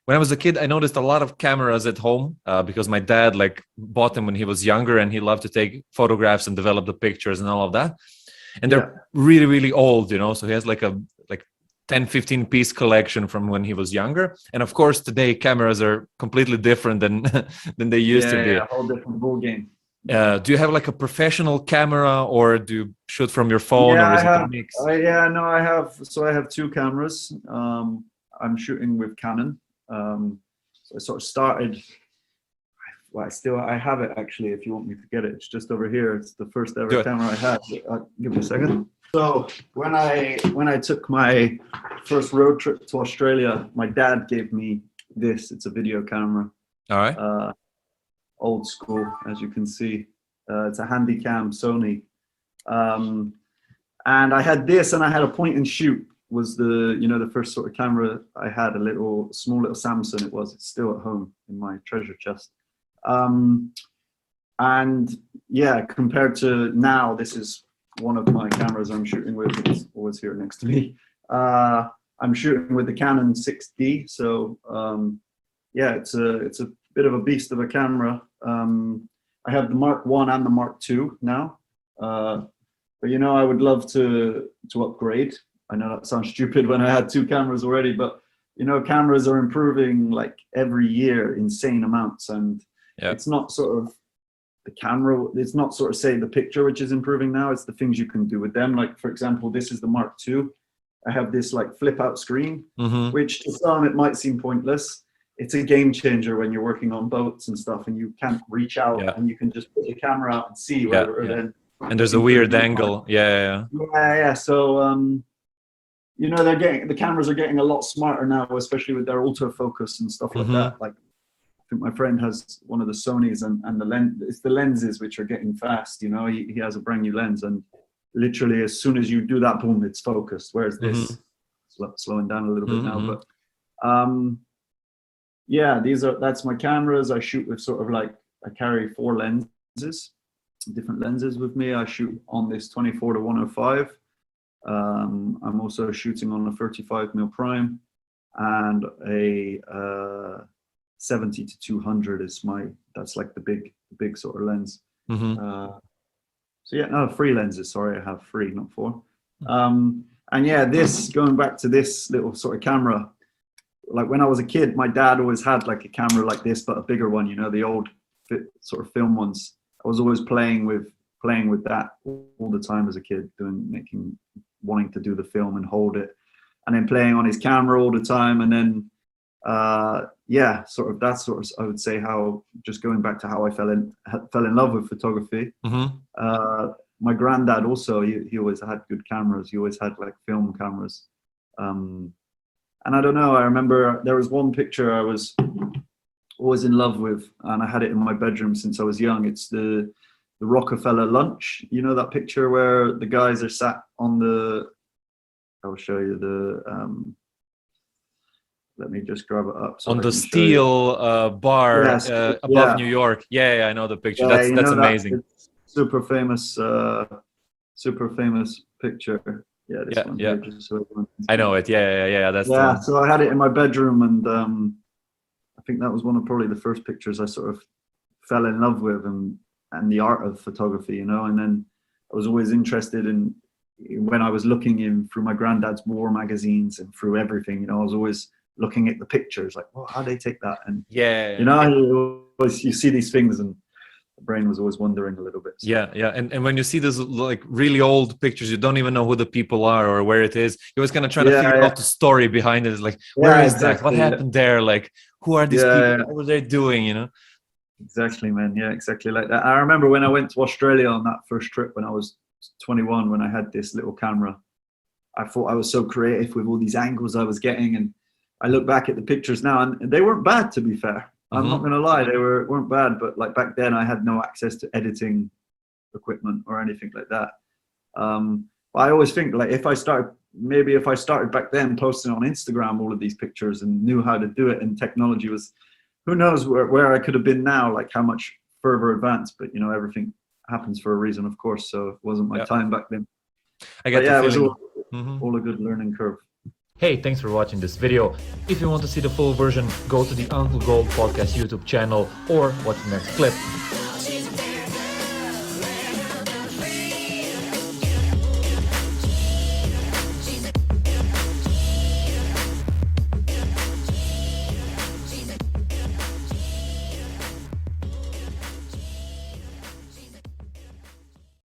when I was a kid, I noticed a lot of cameras at home because my dad like bought them when he was younger, and he loved to take photographs and develop the pictures and all of that. And Yeah. they're really, really old, you know. So he has like a 10, 15 piece collection from when he was younger. And of course, today cameras are completely different than than they used to be. Yeah, whole different ball game. Do you have like a professional camera, or do you shoot from your phone, Yeah, or I is it a have. mix? Yeah, no, I have. So I have two cameras. I'm shooting with Canon. So I sort of started. Well, I have it actually. If you want me to get it, it's just over here. It's the first ever camera I had. Give me a second. So when I took my first road trip to Australia, my dad gave me this. It's a video camera. All right. Old school, as you can see. It's a Handycam Sony. And I had this, and I had a point and shoot. Was the first sort of camera I had, a small little Samsung. It's still at home in my treasure chest. And yeah, compared to now, this is one of my cameras I'm shooting with. It's always here next to me. I'm shooting with the Canon 6D. So yeah, it's a bit of a beast of a camera. I have the Mark 1 and the Mark 2 now. But I would love to upgrade. I know that sounds stupid when I had two cameras already, but cameras are improving like every year, insane amounts. And it's not sort of the camera, it's not sort of say the picture which is improving now, it's the things you can do with them. Like for example, this is the Mark 2. I have this like flip out screen, which to some it might seem pointless. It's a game changer when you're working on boats and stuff and you can't reach out and you can just put the camera out and see rather than. And there's a weird angle. Yeah. So the cameras are getting a lot smarter now, especially with their autofocus and stuff like that. Like I think my friend has one of the Sonys and the lens. It's the lenses which are getting fast. He has a brand new lens, and literally as soon as you do that, boom, it's focused. Whereas this slowing down a little bit now, but yeah, that's my cameras. I shoot with sort of like I carry 4 lenses, different lenses with me. I shoot on this 24 to 105. I'm also shooting on a 35mm prime, and a 70 to 200 is that's like the big sort of lens. So yeah, no, 3 lenses. Sorry, I have 3, not 4. And yeah, going back to this little sort of camera. Like when I was a kid, my dad always had like a camera like this, but a bigger one. The old sort of film ones. I was always playing with that all the time as a kid, wanting to do the film and hold it, and then playing on his camera all the time. And then that's sort of I would say how, just going back to how I fell in love with photography. My granddad also, he always had good cameras. He always had like film cameras. And I don't know, I remember there was one picture I was always in love with, and I had it in my bedroom since I was young. It's the Rockefeller lunch. That picture where the guys are sat on I'll show you let me just grab it up. On the steel bar above New York. Yeah, I know the picture. Yeah, that's amazing. Super famous picture. Yeah, this one. Yeah. Here, just so I know it. Yeah. That's so I had it in my bedroom, and I think that was one of probably the first pictures I sort of fell in love with, and the art of photography, and then I was always interested in, when I was looking through my granddad's war magazines and through everything, I was always looking at the pictures, like, well, how do they take that? And you see these things, and the brain was always wondering a little bit. So. Yeah. And when you see those like really old pictures, you don't even know who the people are or where it is. You're always kind of trying to figure out the story behind it. It's like, where is that? What happened there? Like, who are these people? What were they doing? Exactly, man. Yeah, exactly like that. I remember when I went to Australia on that first trip when I was 21, when I had this little camera, I thought I was so creative with all these angles I was getting, and I look back at the pictures now, and they weren't bad, to be fair. I'm not gonna lie, they weren't bad, but like back then I had no access to editing equipment or anything like that. But I always think, like, if I started back then posting on Instagram all of these pictures and knew how to do it, and technology was, who knows where I could have been now, like how much further advanced. But everything happens for a reason, of course. So it wasn't my time back then. I get it was all a good learning curve. Hey, thanks for watching this video. If you want to see the full version, go to the Uncle Gold Podcast YouTube channel or watch the next clip.